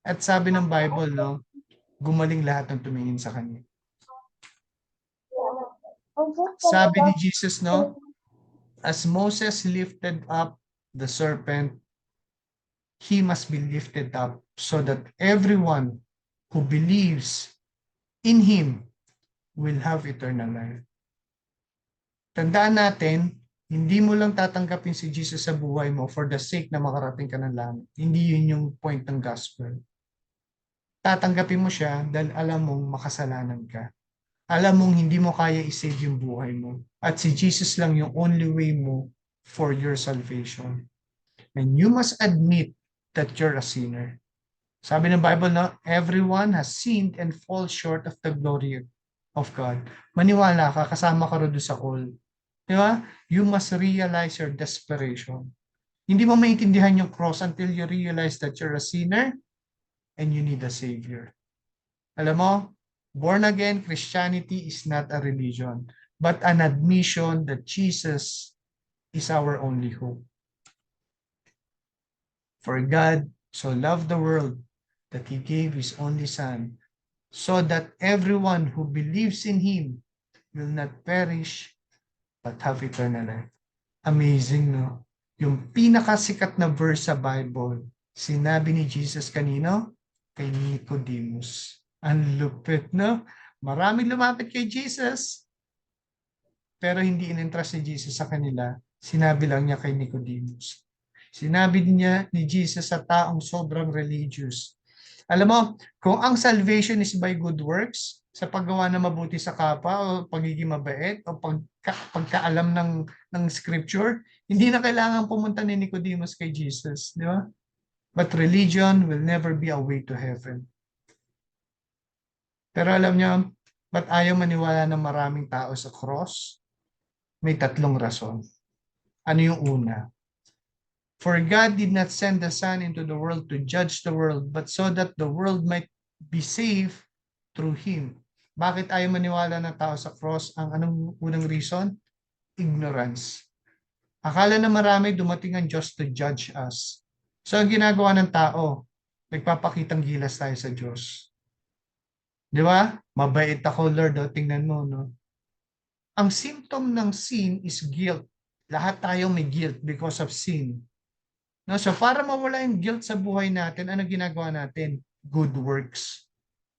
At sabi ng Bible, no, gumaling lahat ng tumingin sa kanya. Sabi ni Jesus, no, as Moses lifted up the serpent, he must be lifted up so that everyone who believes in him will have eternal life. Tandaan natin, hindi mo lang tatanggapin si Jesus sa buhay mo for the sake na makarating ka ng langit. Hindi yun yung point ng gospel. Tatanggapin mo siya dahil alam mong makasalanan ka. Alam mong hindi mo kaya i-save yung buhay mo. At si Jesus lang yung only way mo for your salvation. And you must admit that you're a sinner. Sabi ng Bible, no, everyone has sinned and falls short of the glory of God. Maniwala ka, kasama ka rin doon sa all. Di ba? You must realize your desperation. Hindi mo maintindihan yung cross until you realize that you're a sinner and you need a Savior. Alam mo, born again Christianity is not a religion, but an admission that Jesus is our only hope. For God so loved the world that He gave His only Son, so that everyone who believes in Him will not perish, but have eternal life. Amazing, no? Yung pinakasikat na verse sa Bible, sinabi ni Jesus kanino? Kay Nicodemus. Ang lupit, no? Maraming lumapit kay Jesus, pero hindi in-entrust ni Jesus sa kanila. Sinabi lang niya kay Nicodemus. Sinabi niya ni Jesus sa taong sobrang religious. Alam mo, kung ang salvation is by good works, sa paggawa na mabuti sa kapwa o pagiging mabait o pagkaalam ng scripture, hindi na kailangan pumunta ni Nicodemus kay Jesus, di ba? But religion will never be a way to heaven. Pero alam niyo, ba't ayaw maniwala ng maraming tao sa cross? May tatlong rason. Ano yung una? For God did not send the Son into the world to judge the world, but so that the world might be saved through Him. Bakit ayaw maniwala ng tao sa cross? Ang anong unang reason? Ignorance. Akala na marami dumating ang Diyos to judge us. So ang ginagawa ng tao, nagpapakitang gilas tayo sa Diyos. Di ba? Mabait ako, Lord. O, tingnan mo, no? Ang symptom ng sin is guilt. Lahat tayo may guilt because of sin. No, so para mawala yung guilt sa buhay natin, ano ginagawa natin? Good works.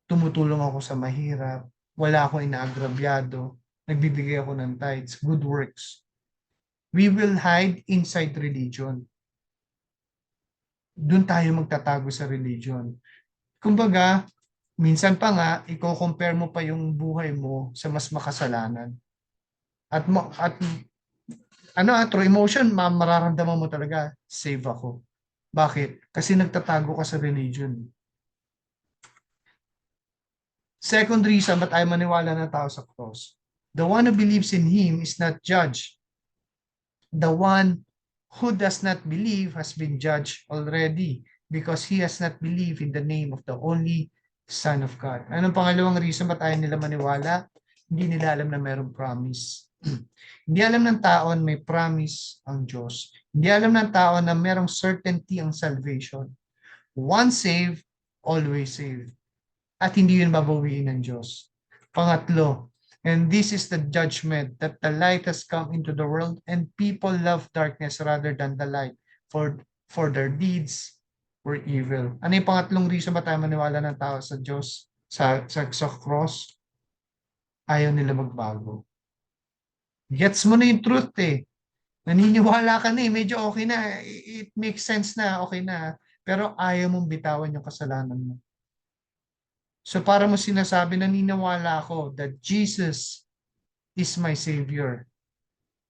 Tumutulong ako sa mahirap. Wala akong inaagrabyado. Nagbibigay ako ng tithes. Good works. We will hide inside religion. Doon tayo magtatago sa religion. Kumbaga, minsan pa nga, i-compare mo pa yung buhay mo sa mas makasalanan. At through emotion, mararamdaman mo talaga, save ako. Bakit? Kasi nagtatago ka sa religion. Second reason, ba't ayaw maniwala ng tao sa cross? The one who believes in Him is not judged. The one who does not believe has been judged already because he has not believed in the name of the only Son of God. Anong pangalawang reason ba't ayaw nila maniwala? Hindi nila alam na mayroong promise. Hindi alam ng tao na may promise ang Diyos. Hindi alam ng tao na mayroong certainty ang salvation. Once saved, always saved. At hindi yun babawiin ng Diyos. Pangatlo, and this is the judgment that the light has come into the world and people love darkness rather than the light for their deeds were evil. Ano yung pangatlong reason ba tayo maniwala ng tao sa Diyos sa cross? Ayaw nila magbago. Gets mo na yung truth eh. Naniniwala ka na eh. Medyo okay na. It makes sense na. Okay na. Pero ayaw mong bitawan yung kasalanan mo. So para mo sinasabi, naniniwala ako that Jesus is my Savior.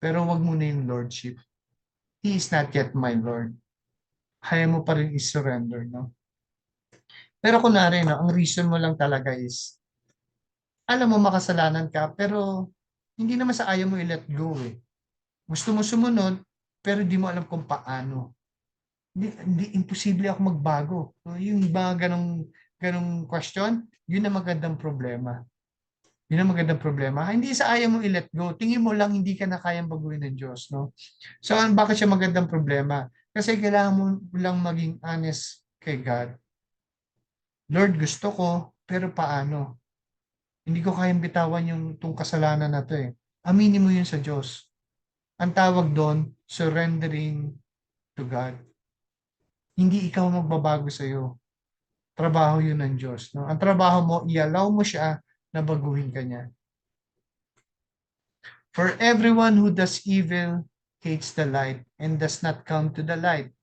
Pero wag mo na yung Lordship. He is not yet my Lord. Ayaw mo pa rin i-surrender, no? Pero kunwari, no, ang reason mo lang talaga is, alam mo makasalanan ka, pero hindi naman sa ayaw mo i-let go eh. Gusto mo sumunod, pero di mo alam kung paano. Hindi imposible ako magbago. So, yung mga ganong question, yun ang magandang problema. Yun ang magandang problema. Hindi sa ayaw mo i-let go. Tingin mo lang hindi ka na kayang baguhin ng Diyos. No? So, bakit siya magandang problema? Kasi kailangan mo lang maging honest kay God. Lord, gusto ko, pero paano? Hindi ko kayang bitawan itong kasalanan na to eh. Aminin mo yun sa Diyos. Ang tawag doon, surrendering to God. Hindi ikaw magbabago sa iyo. Trabaho yun ng Diyos. No? Ang trabaho mo, i-allow mo siya na baguhin ka niya. For everyone who does evil hates the light and does not come to the light,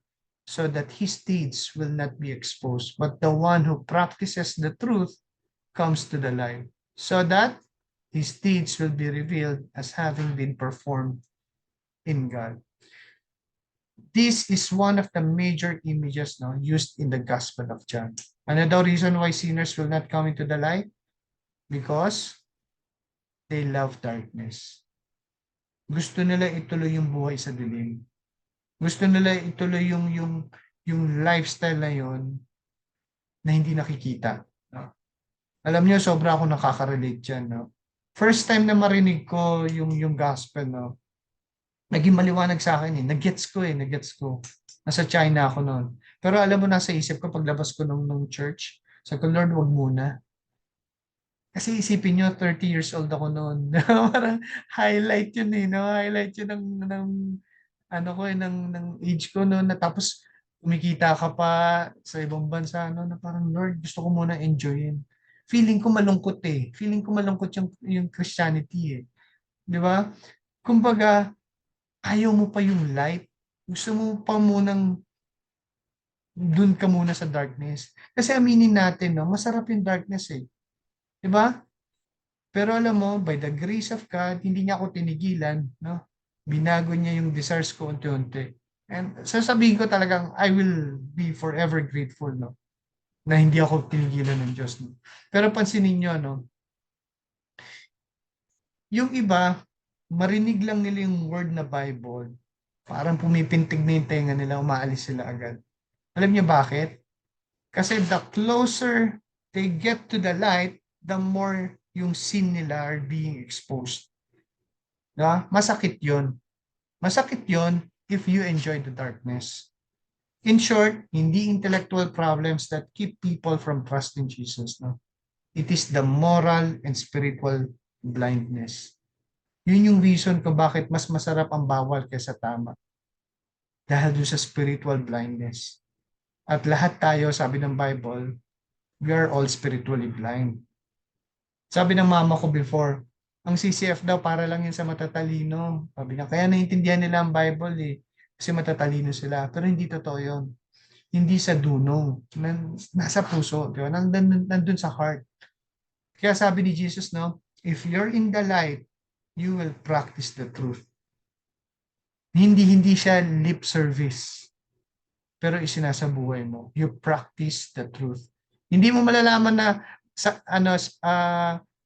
so that his deeds will not be exposed. But the one who practices the truth comes to the light, so that his deeds will be revealed as having been performed in God. This is one of the major images now used in the Gospel of John. Ano daw reason why sinners will not come into the light? Because they love darkness. Gusto nila ituloy yung buhay sa dilim. Gusto nila ituloy yung lifestyle na yon na hindi nakikita. No? Alam niyo, sobra ako nakaka-relate dyan. No? First time na marinig ko yung gospel, no? Naging maliwanag sa akin eh. Nag-gets ko. Nasa China ako noon. Pero alam mo, nasa isip ko, paglabas ko nung church, sabi ko, Lord, wag muna. Kasi isipin nyo, 30 years old ako noon. Parang highlight yun eh. No? Highlight yun ng ano ko eh, ng age ko noon. Na tapos kumikita ka pa sa ibang bansa. No? Na parang, Lord, gusto ko muna enjoyin. Feeling ko malungkot eh. Feeling ko malungkot yung Christianity eh. Di ba? Kumbaga, ayaw mo pa yung light. Gusto mo pa munang dun ka muna sa darkness. Kasi aminin natin, no, masarap yung darkness eh. 'Di ba? Pero alam mo, by the grace of God, hindi niya ako tinigilan, no? Binago niya yung desires ko unti-unti. And sasabihin ko talagang I will be forever grateful, no? Na hindi ako tinigilan ng Diyos, no? Pero pansinin niyo, no? Yung iba, marinig lang nila yung word na Bible, parang pumipintig na yung tenga nila, umaalis sila agad. Alam niyo bakit? Kasi the closer they get to the light, the more yung sin nila are being exposed. Diba? Masakit yon. Masakit yon if you enjoy the darkness. In short, hindi intellectual problems that keep people from trusting Jesus. No? It is the moral and spiritual blindness. Yun yung reason ko bakit mas masarap ang bawal kaysa tama. Dahil doon sa spiritual blindness. At lahat tayo, sabi ng Bible, we are all spiritually blind. Sabi ng mama ko before, ang CCF daw para lang yun sa matatalino. Sabi niya, kaya naiintindihan nila ang Bible eh. Kasi matatalino sila. Pero hindi totoo yun. Hindi sa dunong. Nasa puso. Di ba? Nandun sa heart. Kaya sabi ni Jesus, no, if you're in the light, you will practice the truth. Hindi siya lip service. Pero isinasabuhay mo. You practice the truth. Hindi mo malalaman na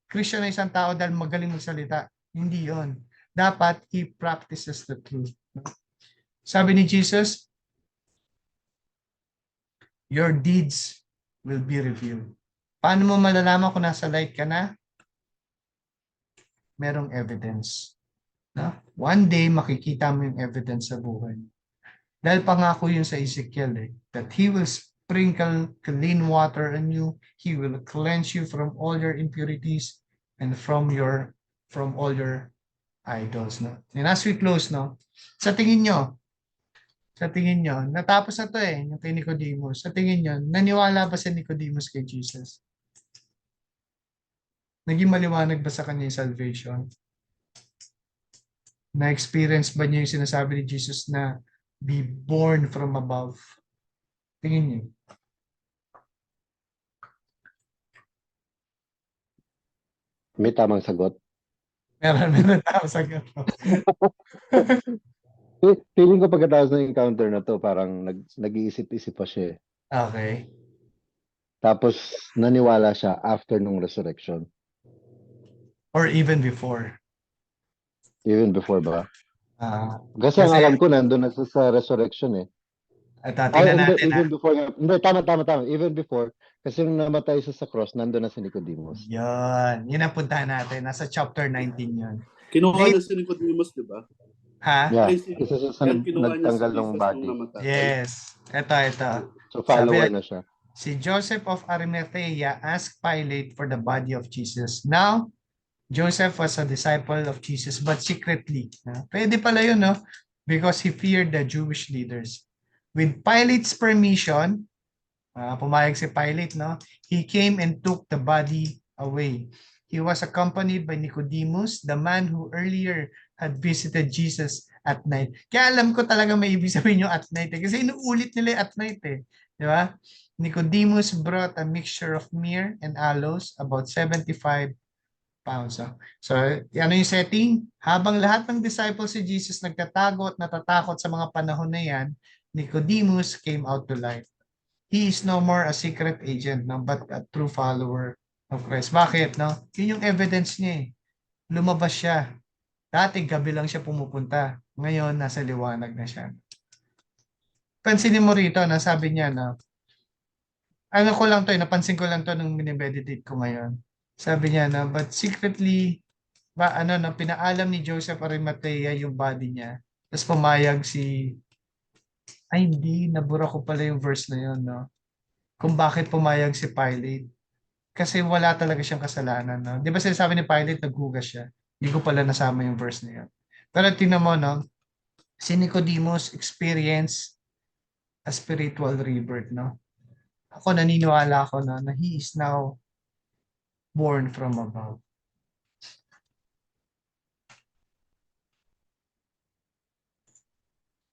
Christian na isang tao dahil magaling magsalita. Hindi yon. Dapat he practices the truth. Sabi ni Jesus, your deeds will be revealed. Paano mo malalaman kung nasa light ka na? Merong evidence. No? One day, makikita mo yung evidence sa buhay. Dahil pangako yun sa Ezekiel that he will sprinkle clean water on you, he will cleanse you from all your impurities and from all your idols. No? And as we close, no, sa tingin nyo, natapos na to yung kay Nicodemus. Sa tingin nyo, naniwala ba si Nicodemus kay Jesus? Naging maliwanag ba sa kanya yung salvation? Na-experience ba niya yung sinasabi ni Jesus na be born from above? Tingin niyo. May tamang sagot. Meron tao sa gato. Feeling ko pagkatapos ng encounter na to, parang nag-iisip-isip pa siya. Okay. Tapos naniwala siya after nung resurrection. Or even before. Even before ba? Kasi ang kasi alam ko nandun na sa resurrection eh. at tingnan natin Even before. Hindi, tama. Even before. Kasi nung namatay siya sa cross, nandun na si Nicodemus. Yun ang puntahan natin. Nasa chapter 19 yun. Kinuha na si Nicodemus, di ba? Ha? Yeah. Ay, Isa siya sa kinuha niya si nagtanggal ng Jesus body. nung namatay. Yes. Ito. So follower Sabi- na siya. Si Joseph of Arimathea asked Pilate for the body of Jesus. Now, Joseph was a disciple of Jesus but secretly. Pwede pala yun, no? Because he feared the Jewish leaders. With Pilate's permission, pumayag si Pilate, no? He came and took the body away. He was accompanied by Nicodemus, the man who earlier had visited Jesus at night. Kaya alam ko talaga may ibig sabihin yung at night kasi inuulit nila at night Di ba? Nicodemus brought a mixture of myrrh and aloes, about 75 pounds. So, ano yung setting? Habang lahat ng disciples si Jesus nagtatago at natatakot sa mga panahon na yan, Nicodemus came out to life. he is no more a secret agent, no, but a true follower of Christ. Bakit, no? Yun yung evidence niya eh. Lumabas siya. Dati gabi lang siya pumupunta. Ngayon, nasa liwanag na siya. Pansinin mo rito, na sabi niya na, ano ko lang to, napansin ko lang to nung minimeditate ko ngayon. Sabi niya na, but secretly, pinaalam ni Joseph Arimathea yung body niya. Tapos pumayag ay hindi, nabura ko pala yung verse na yun, no? Kung bakit pumayag si Pilate. Kasi wala talaga siyang kasalanan, no? Di ba sinasabi ni Pilate, naghugas siya? Hindi ko pala nasama yung verse na yun. Pero tingnan mo, no? Si Nicodemus experience a spiritual rebirth, no? Ako naniniwala ako na he is now born from above.